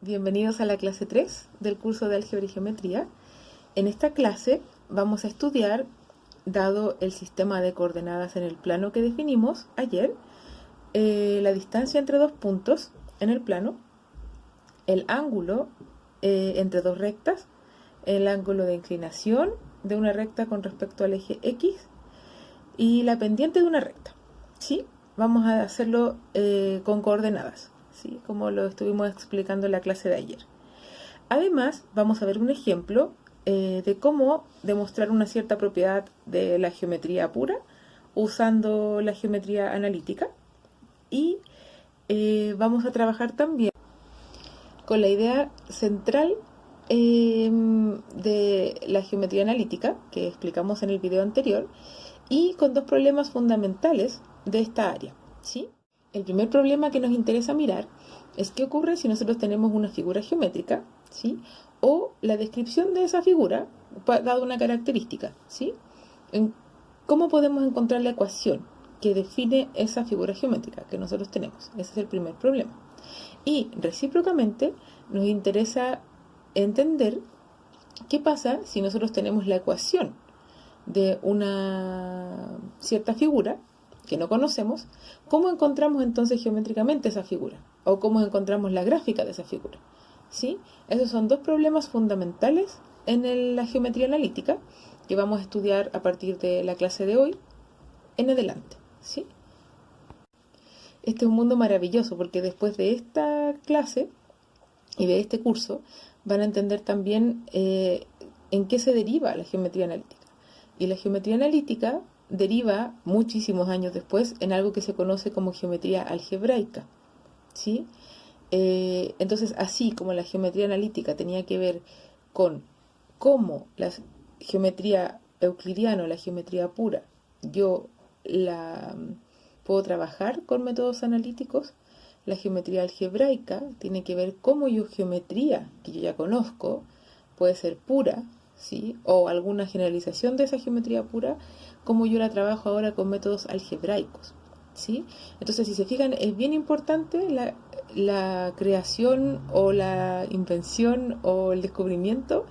bienvenidos a la clase 3 del curso de Álgebra y Geometría. En esta clase vamos a estudiar, dado el sistema de coordenadas en el plano que definimos ayer, la distancia entre dos puntos en el plano, el ángulo entre dos rectas, el ángulo de inclinación de una recta con respecto al eje X y la pendiente de una recta, ¿sí? Vamos a hacerlo con coordenadas, ¿sí? Como lo estuvimos explicando en la clase de ayer. Además, vamos a ver un ejemplo de cómo demostrar una cierta propiedad de la geometría pura usando la geometría analítica. Y vamos a trabajar también con la idea central de la geometría analítica que explicamos en el video anterior y con dos problemas fundamentales de esta área, ¿sí? El primer problema que nos interesa mirar es qué ocurre si nosotros tenemos una figura geométrica, ¿sí? O la descripción de esa figura dada una característica, ¿sí? ¿Cómo podemos encontrar la ecuación que define esa figura geométrica que nosotros tenemos? Ese es el primer problema. Y recíprocamente nos interesa entender qué pasa si nosotros tenemos la ecuación de una cierta figura que no conocemos, ¿cómo encontramos entonces geométricamente esa figura? ¿O cómo encontramos la gráfica de esa figura? ¿Sí? Esos son dos problemas fundamentales en la geometría analítica que vamos a estudiar a partir de la clase de hoy en adelante, ¿sí? Este es un mundo maravilloso porque después de esta clase y de este curso van a entender también en qué se deriva la geometría analítica. Y la geometría analítica deriva muchísimos años después en algo que se conoce como geometría algebraica, ¿sí? Entonces, así como la geometría analítica tenía que ver con cómo la geometría euclidiana o la geometría pura yo la puedo trabajar con métodos analíticos, la geometría algebraica tiene que ver cómo yo geometría que yo ya conozco puede ser pura, ¿sí? O alguna generalización de esa geometría pura, como yo la trabajo ahora con métodos algebraicos, ¿sí? Entonces, si se fijan, es bien importante la creación o la invención o el descubrimiento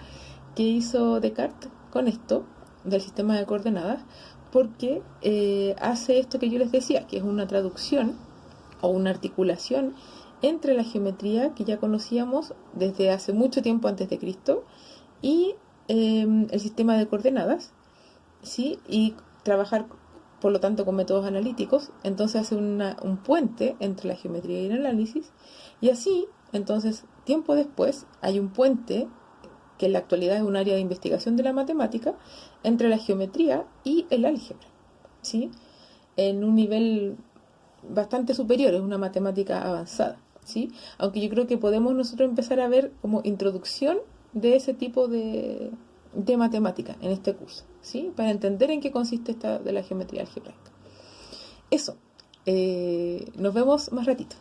que hizo Descartes con esto del sistema de coordenadas, porque hace esto que yo les decía, que es una traducción o una articulación entre la geometría que ya conocíamos desde hace mucho tiempo antes de Cristo y el sistema de coordenadas, ¿sí? Y trabajar, por lo tanto, con métodos analíticos. Entonces hace un puente entre la geometría y el análisis, y así, entonces, tiempo después, hay un puente que en la actualidad es un área de investigación de la matemática entre la geometría y el álgebra, ¿sí? En un nivel bastante superior, es una matemática avanzada, ¿sí? Aunque yo creo que podemos nosotros empezar a ver como introducción de ese tipo de matemática en este curso, ¿sí? Para entender en qué consiste esta de la geometría algebraica. Eso, nos vemos más ratito.